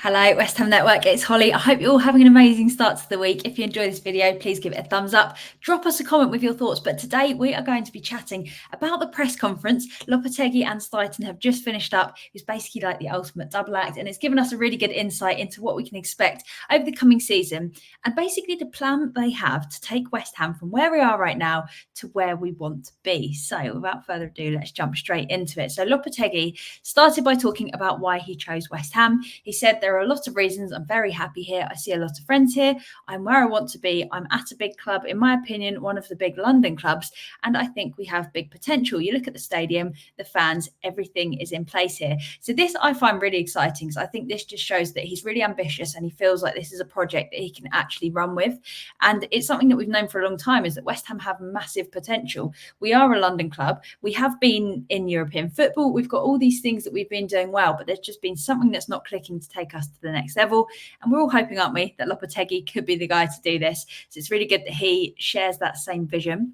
Hello, West Ham Network. It's Holly. I hope you're all having an amazing start to the week. If you enjoy this video, please give it a thumbs up. Drop us a comment with your thoughts. But today we are going to be chatting about the press conference. Lopetegui and Steidten have just finished up. It's basically like the ultimate double act, and it's given us a really good insight into what we can expect over the coming season and basically the plan they have to take West Ham from where we are right now to where we want to be. So without further ado, let's jump straight into it. So Lopetegui started by talking about why he chose West Ham. He said, "There are a lot of reasons. I'm very happy here. I see a lot of friends here. I'm where I want to be. I'm at a big club, in my opinion, one of the big London clubs. And I think we have big potential. You look at the stadium, the fans, everything is in place here." So this I find really exciting because I think this just shows that he's really ambitious and he feels like this is a project that he can actually run with. And it's something that we've known for a long time, is that West Ham have massive potential. We are a London club. We have been in European football. We've got all these things that we've been doing well, but there's just been something that's not clicking to take us to the next level. And we're all hoping, aren't we, that Lopetegui could be the guy to do this. So it's really good that he shares that same vision.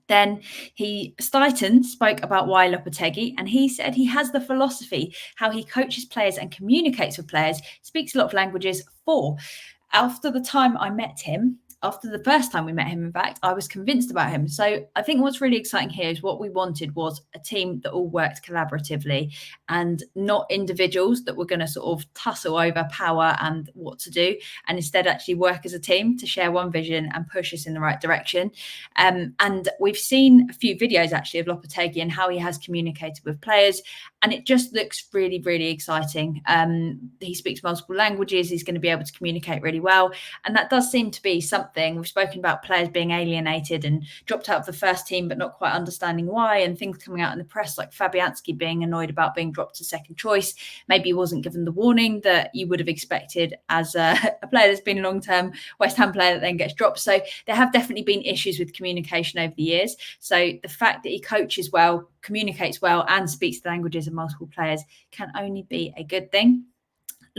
Then Steidten spoke about why Lopetegui, and he said he has the philosophy, how he coaches players and communicates with players, speaks a lot of languages. After the time I met him, after the first time we met him, in fact, I was convinced about him. So I think what's really exciting here is what we wanted was a team that all worked collaboratively and not individuals that were going to sort of tussle over power and what to do, and instead actually work as a team to share one vision and push us in the right direction. And we've seen a few videos actually of Lopetegui and how he has communicated with players, and it just looks really, really exciting. He speaks multiple languages. He's going to be able to communicate really well. And that does seem to be something. We've spoken about players being alienated and dropped out of the first team, but not quite understanding why, and things coming out in the press like Fabianski being annoyed about being dropped to second choice. Maybe he wasn't given the warning that you would have expected as a player that's been a long-term West Ham player that then gets dropped. So there have definitely been issues with communication over the years. So the fact that he coaches well, communicates well, and speaks the languages of multiple players can only be a good thing.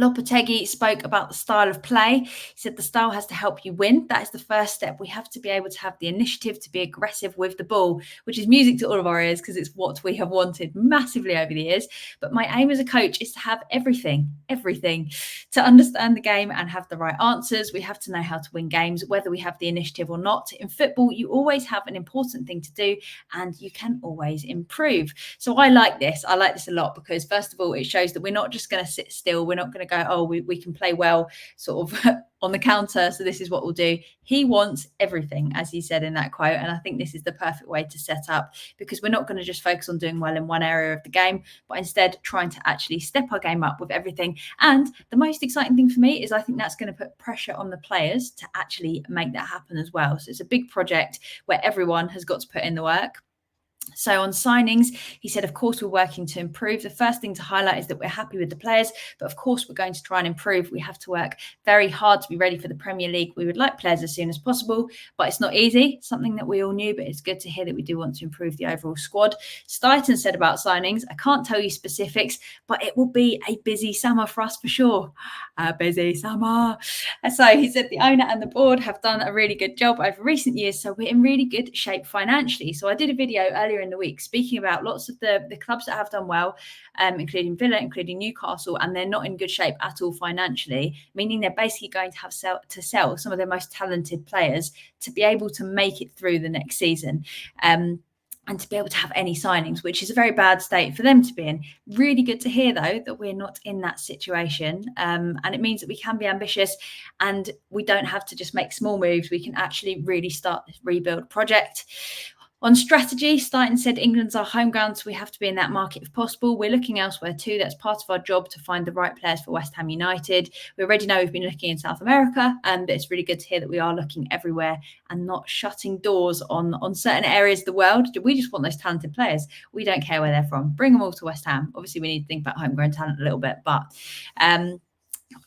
Lopetegui spoke about the style of play. He said the style has to help you win. That is the first step. We have to be able to have the initiative to be aggressive with the ball, which is music to all of our ears because it's what we have wanted massively over the years. But my aim as a coach is to have everything. To understand the game and have the right answers, we have to know how to win games, whether we have the initiative or not. In football, you always have an important thing to do and you can always improve. So I like this. I like this a lot because, first of all, it shows that we're not just going to sit still. We're not going to go, oh, we can play well sort of on the counter, so this is what we'll do. He wants everything, as he said in that quote, and I think this is the perfect way to set up, because we're not going to just focus on doing well in one area of the game, but instead trying to actually step our game up with everything. And the most exciting thing for me is I think that's going to put pressure on the players to actually make that happen as well. So it's a big project where everyone has got to put in the work. So on signings, he said, of course, we're working to improve. The first thing to highlight is that we're happy with the players, but of course, we're going to try and improve. We have to work very hard to be ready for the Premier League. We would like players as soon as possible, but it's not easy. Something that we all knew, but it's good to hear that we do want to improve the overall squad. Steidten said about signings, I can't tell you specifics, but it will be a busy summer for us for sure. A busy summer. So he said the owner and the board have done a really good job over recent years, so we're in really good shape financially. So I did a video earlier in the week speaking about lots of the clubs that have done well, including Villa, including Newcastle, and they're not in good shape at all financially, meaning they're basically going to have to sell some of their most talented players to be able to make it through the next season. And to be able to have any signings, which is a very bad state for them to be in. Really good to hear, though, that we're not in that situation. And it means that we can be ambitious and we don't have to just make small moves. We can actually really start this rebuild project. On strategy, Steidten said England's our home ground, so we have to be in that market if possible. We're looking elsewhere too. That's part of our job to find the right players for West Ham United. We already know we've been looking in South America, but it's really good to hear that we are looking everywhere and not shutting doors on certain areas of the world. We just want those talented players. We don't care where they're from. Bring them all to West Ham. Obviously, we need to think about homegrown talent a little bit, but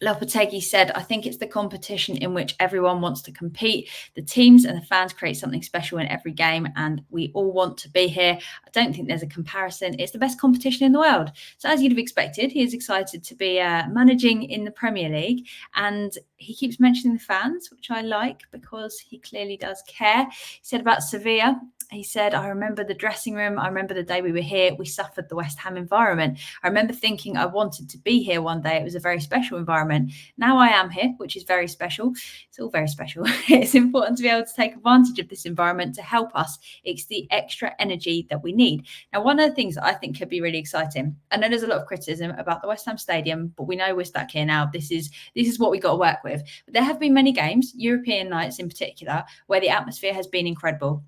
Lopetegui said, I think it's the competition in which everyone wants to compete. The teams and the fans create something special in every game, and we all want to be here. I don't think there's a comparison. It's the best competition in the world. So as you'd have expected, he is excited to be managing in the Premier League, and he keeps mentioning the fans, which I like because he clearly does care. He said about Sevilla, he said, I remember the dressing room. I remember the day we were here. We suffered the West Ham environment. I remember thinking I wanted to be here one day. It was a very special environment. environment. Now I am here, which is very special. It's all very special. It's important to be able to take advantage of this environment to help us. It's the extra energy that we need. Now, one of the things that I think could be really exciting, I know there's a lot of criticism about the West Ham Stadium, but we know we're stuck here now. This is what we got to work with. But there have been many games, European nights in particular, where the atmosphere has been incredible.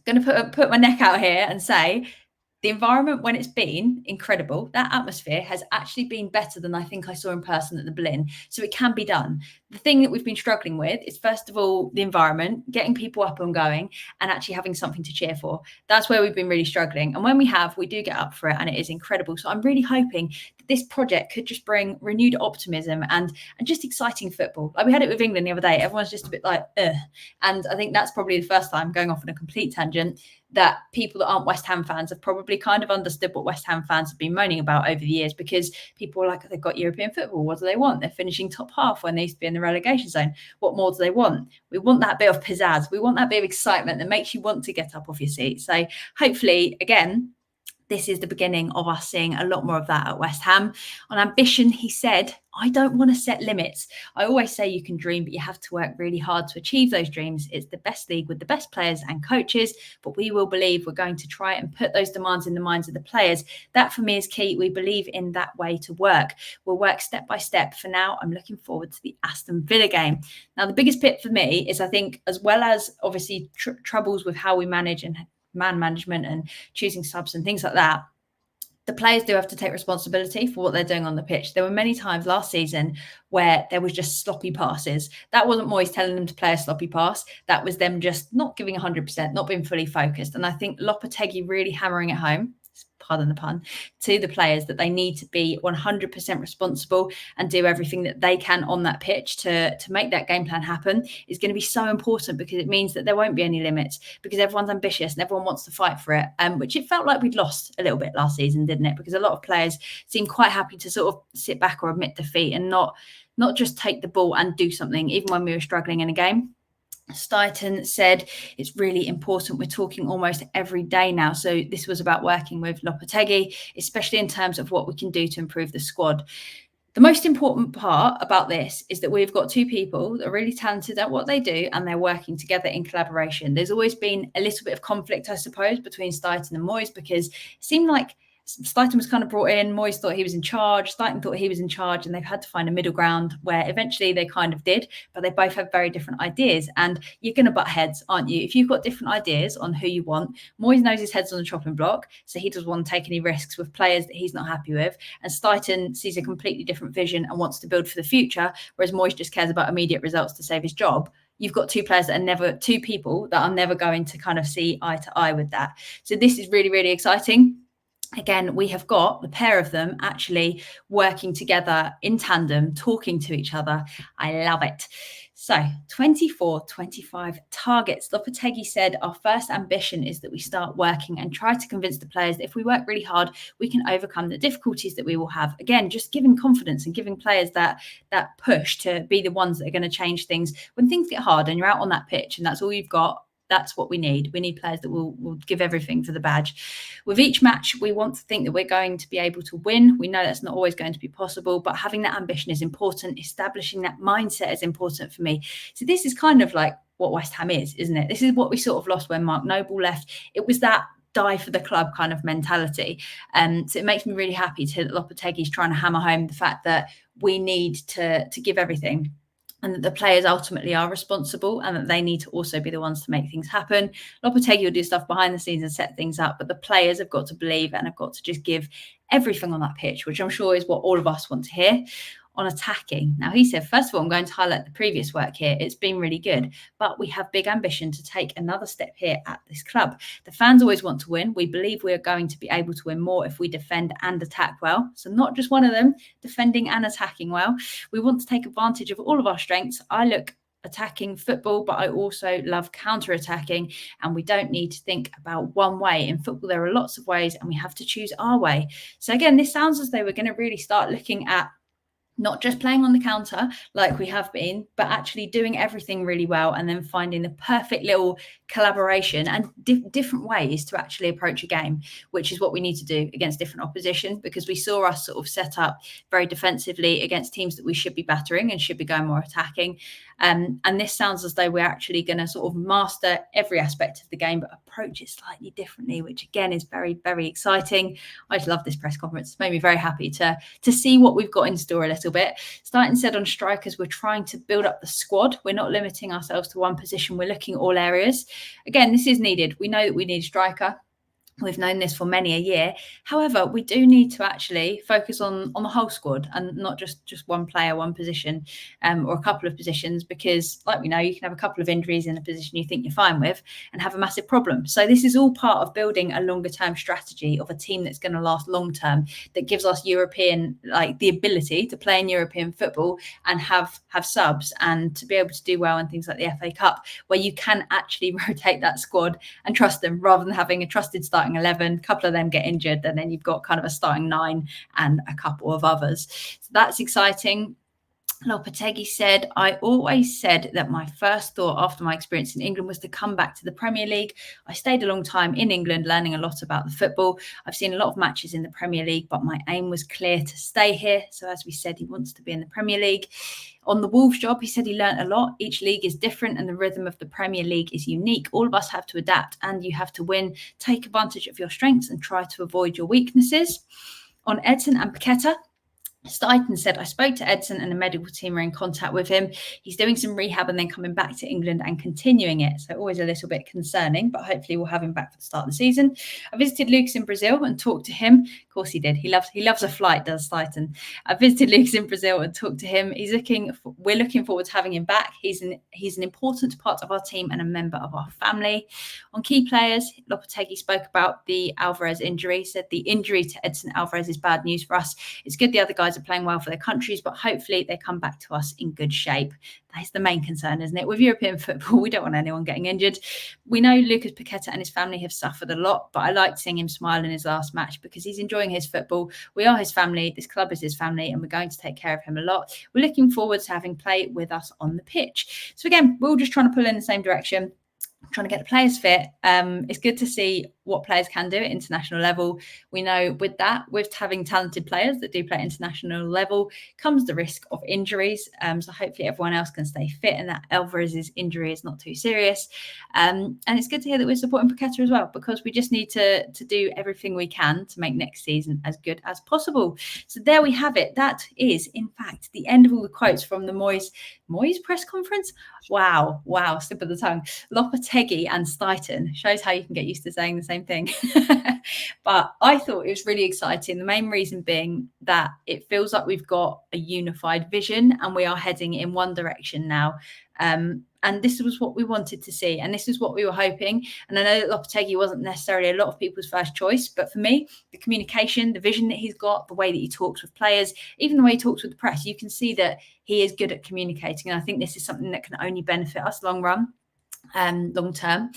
I'm going to put my neck out here and say the environment, when it's been incredible, that atmosphere has actually been better than I think I saw in person at the Berlin. So it can be done. The thing that we've been struggling with is, first of all, the environment, getting people up and going, and actually having something to cheer for. That's where we've been really struggling. And when we have, we do get up for it, and it is incredible. So I'm really hoping that this project could just bring renewed optimism and just exciting football. Like we had it with England the other day. Everyone's just a bit like, ugh. And I think that's probably the first time, going off on a complete tangent, that people that aren't West Ham fans have probably kind of understood what West Ham fans have been moaning about over the years, because people are like, they've got European football. What do they want? They're finishing top half when they used to be in the relegation zone. What more do they want? We want that bit of pizzazz. We want that bit of excitement that makes you want to get up off your seat. So hopefully, again, this is the beginning of us seeing a lot more of that at West Ham. On ambition, he said, I don't want to set limits. I always say you can dream, but you have to work really hard to achieve those dreams. It's the best league with the best players and coaches, but we will believe. We're going to try and put those demands in the minds of the players. That for me is key. We believe in that way to work. We'll work step by step. For now, I'm looking forward to the Aston Villa game. Now, the biggest bit for me is, I think, as well as obviously troubles with how we manage and man management and choosing subs and things like that, the players do have to take responsibility for what they're doing on the pitch. There were many times last season where there was just sloppy passes. That wasn't Moyes telling them to play a sloppy pass. That was them just not giving 100%, not being fully focused. And I think Lopetegui really hammering it home, pardon the pun, to the players that they need to be 100% responsible and do everything that they can on that pitch to make that game plan happen is going to be so important, because it means that there won't be any limits, because everyone's ambitious and everyone wants to fight for it, which it felt like we'd lost a little bit last season, didn't it? Because a lot of players seemed quite happy to sort of sit back or admit defeat and not just take the ball and do something, even when we were struggling in a game. Steidten said it's really important. We're talking almost every day now. So this was about working with Lopetegui, especially in terms of what we can do to improve the squad. The most important part about this is that we've got two people that are really talented at what they do, and they're working together in collaboration. There's always been a little bit of conflict, I suppose, between Steidten and Moyes, because it seemed like Steidten was kind of brought in, Moyes thought he was in charge, Steidten thought he was in charge, and they've had to find a middle ground where eventually they kind of did, but they both have very different ideas, and you're going to butt heads, aren't you? If you've got different ideas on who you want, Moyes knows his head's on the chopping block, so he doesn't want to take any risks with players that he's not happy with, and Steidten sees a completely different vision and wants to build for the future, whereas Moyes just cares about immediate results to save his job. You've got two people that are never going to kind of see eye to eye with that. So this is really, really exciting. Again, we have got the pair of them actually working together in tandem, talking to each other. I love it. So 24-25 targets. Lopetegui said our first ambition is that we start working and try to convince the players that if we work really hard, we can overcome the difficulties that we will have. Again, just giving confidence and giving players that push to be the ones that are going to change things when things get hard and you're out on that pitch and that's all you've got. That's what we need. We need players that will give everything for the badge. With each match, we want to think that we're going to be able to win. We know that's not always going to be possible, but having that ambition is important. Establishing that mindset is important for me. So this is kind of like what West Ham is, isn't it? This is what we sort of lost when Mark Noble left. It was that die for the club kind of mentality. So it makes me really happy to hear that Lopetegui's trying to hammer home the fact that we need to give everything, and that the players ultimately are responsible and that they need to also be the ones to make things happen. Lopetegui will do stuff behind the scenes and set things up, but the players have got to believe and have got to just give everything on that pitch, which I'm sure is what all of us want to hear. On attacking. Now, he said, first of all, I'm going to highlight the previous work here. It's been really good, but we have big ambition to take another step here at this club. The fans always want to win. We believe we are going to be able to win more if we defend and attack well. So not just one of them, defending and attacking well. We want to take advantage of all of our strengths. I look attacking football, but I also love counter-attacking, and we don't need to think about one way. In football, there are lots of ways, and we have to choose our way. So again, this sounds as though we're going to really start looking at not just playing on the counter like we have been, but actually doing everything really well and then finding the perfect little collaboration and different ways to actually approach a game, which is what we need to do against different opposition, because we saw us sort of set up very defensively against teams that we should be battering and should be going more attacking. And this sounds as though we're actually going to sort of master every aspect of the game, but approach it slightly differently, which again is very, very exciting. I just love this press conference. It's made me very happy to see what we've got in store a little bit. Steidten said on strikers, we're trying to build up the squad. We're not limiting ourselves to one position. We're looking at all areas. Again, this is needed. We know that we need a striker. We've known this for many a year. However, we do need to actually focus on the whole squad and not just one player, one position, or a couple of positions, because like we know, you can have a couple of injuries in a position you think you're fine with and have a massive problem. So this is all part of building a longer term strategy of a team that's going to last long term, that gives us European, like the ability to play in European football and have subs and to be able to do well in things like the FA Cup, where you can actually rotate that squad and trust them rather than having a trusted starting 11, a couple of them get injured, and then you've got kind of a starting 9 and a couple of others. So that's exciting. Lopetegui said, I always said that my first thought after my experience in England was to come back to the Premier League. I stayed a long time in England, learning a lot about the football. I've seen a lot of matches in the Premier League, but my aim was clear to stay here. So as we said, he wants to be in the Premier League. On the Wolves job, he said he learnt a lot. Each league is different and the rhythm of the Premier League is unique. All of us have to adapt and you have to win. Take advantage of your strengths and try to avoid your weaknesses. On Edson and Paqueta, Steidten said, I spoke to Edson and the medical team are in contact with him. He's doing some rehab and then coming back to England and continuing it. So always a little bit concerning, but hopefully we'll have him back for the start of the season. I visited Lucas in Brazil and talked to him. Of course he did. He loves a flight, does Steidten. I visited Lucas in Brazil and talked to him. We're looking forward to having him back. He's an important part of our team and a member of our family. On key players, Lopetegui spoke about the Alvarez injury, said the injury to Edson Alvarez is bad news for us. It's good the other guys are playing well for their countries, but hopefully they come back to us in good shape. That's the main concern, isn't it? With European football, we don't want anyone getting injured. We know Lucas Paqueta and his family have suffered a lot, but I liked seeing him smile in his last match because he's enjoying his football. We are his family. This club is his family, and we're going to take care of him a lot. We're looking forward to having play with us on the pitch. So again, we're all just trying to pull in the same direction, trying to get the players fit. It's good to see what players can do at international level. We know with having talented players that do play at international level comes the risk of injuries. So hopefully everyone else can stay fit and that Alvarez's injury is not too serious. And it's good to hear that we're supporting Paqueta as well, because we just need to do everything we can to make next season as good as possible. So there we have it. That is, in fact, the end of all the quotes from the Moyes press conference. Wow, slip of the tongue. Lopetegui and Steidten. Shows how you can get used to saying the same thing. But I thought it was really exciting. The main reason being that it feels like we've got a unified vision and we are heading in one direction now. And this was what we wanted to see. And this is what we were hoping. And I know that Lopetegui wasn't necessarily a lot of people's first choice, but for me, the communication, the vision that he's got, the way that he talks with players, even the way he talks with the press, you can see that he is good at communicating. And I think this is something that can only benefit us long term.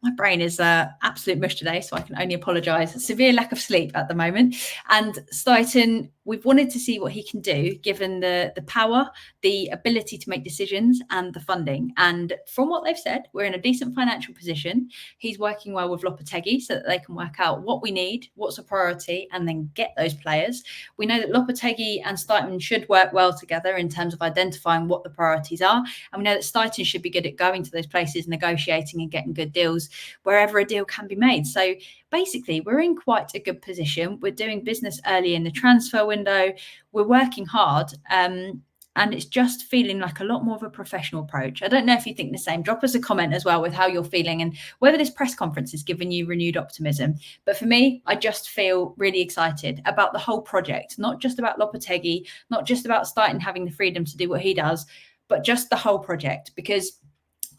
My brain is absolute mush today, so I can only apologise. Severe lack of sleep at the moment. And Steidten, we've wanted to see what he can do, given the power, the ability to make decisions and the funding. And from what they've said, we're in a decent financial position. He's working well with Lopetegui so that they can work out what we need, what's a priority, and then get those players. We know that Lopetegui and Steidten should work well together in terms of identifying what the priorities are. And we know that Steidten should be good at going to those places, negotiating and getting good deals wherever a deal can be made. So basically, we're in quite a good position. We're doing business early in the transfer window. We're working hard. And it's just feeling like a lot more of a professional approach. I don't know if you think the same. Drop us a comment as well with how you're feeling and whether this press conference has given you renewed optimism. But for me, I just feel really excited about the whole project, not just about Lopetegui, not just about Steidten having the freedom to do what he does, but just the whole project. Because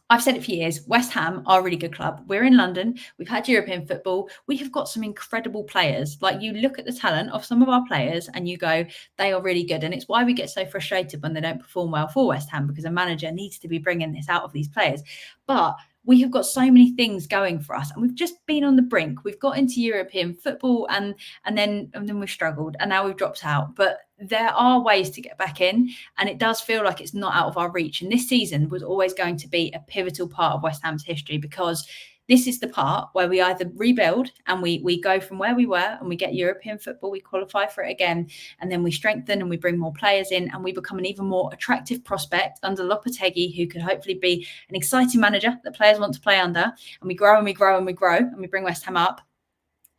I've said it for years, West Ham are a really good club. We're in London. We've had European football. We have got some incredible players. Like, you look at the talent of some of our players and you go, they are really good. And it's why we get so frustrated when they don't perform well for West Ham, because a manager needs to be bringing this out of these players. But we have got so many things going for us, and we've just been on the brink. We've got into European football, and then we've struggled, and now we've dropped out. But there are ways to get back in, and it does feel like it's not out of our reach. And this season was always going to be a pivotal part of West Ham's history, because this is the part where we either rebuild and we go from where we were and we get European football, we qualify for it again, and then we strengthen and we bring more players in and we become an even more attractive prospect under Lopetegui, who could hopefully be an exciting manager that players want to play under, and we grow and we grow and we grow and we bring West Ham up.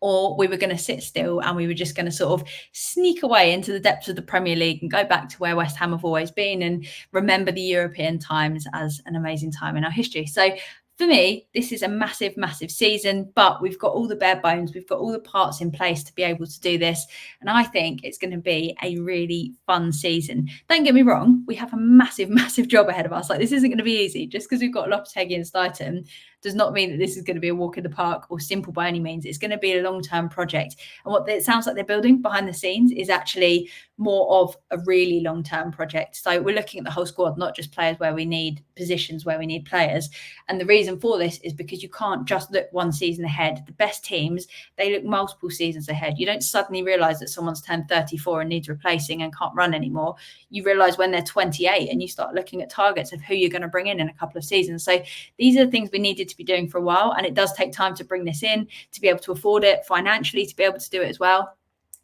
Or we were going to sit still and we were just going to sort of sneak away into the depths of the Premier League and go back to where West Ham have always been and remember the European times as an amazing time in our history. So for me, this is a massive, massive season, but we've got all the bare bones. We've got all the parts in place to be able to do this. And I think it's going to be a really fun season. Don't get me wrong. We have a massive, massive job ahead of us. Like, this isn't going to be easy. Just because we've got Lopetegui and Steidten does not mean that this is going to be a walk in the park or simple by any means. It's going to be a long-term project. And what it sounds like they're building behind the scenes is actually more of a really long-term project. So we're looking at the whole squad, not just players where we need positions, where we need players. And the reason for this is because you can't just look one season ahead. The best teams, they look multiple seasons ahead. You don't suddenly realise that someone's turned 34 and needs replacing and can't run anymore. You realise when they're 28 and you start looking at targets of who you're going to bring in a couple of seasons. So these are the things we needed to be doing for a while. And it does take time to bring this in, to be able to afford it financially, to be able to do it as well.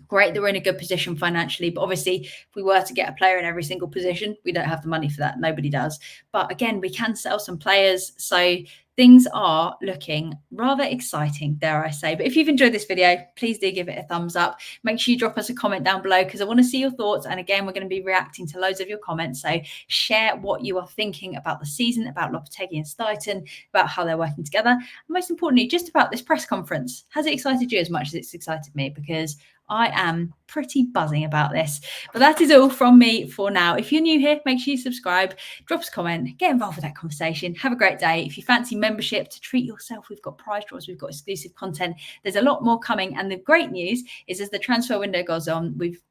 Great that we're in a good position financially, but obviously if we were to get a player in every single position, we don't have the money for that. Nobody does. But again, we can sell some players. So things are looking rather exciting, dare I say. But if you've enjoyed this video, please do give it a thumbs up. Make sure you drop us a comment down below, because I want to see your thoughts. And again, we're going to be reacting to loads of your comments. So share what you are thinking about the season, about Lopetegui and Steidten, about how they're working together. And most importantly, just about this press conference. Has it excited you as much as it's excited me? Because I am pretty buzzing about this. But that is all from me for now. If you're new here, make sure you subscribe, drop us a comment, get involved with that conversation. Have a great day. If you fancy membership to treat yourself, we've got prize draws, we've got exclusive content. There's a lot more coming. And the great news is, as the transfer window goes on, we've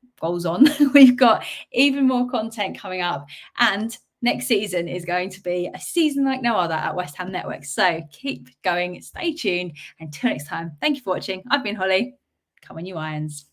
got even more content coming up. And next season is going to be a season like no other at West Ham Network. So keep going, stay tuned. Until next time, thank you for watching. I've been Holly. Come on, you Irons.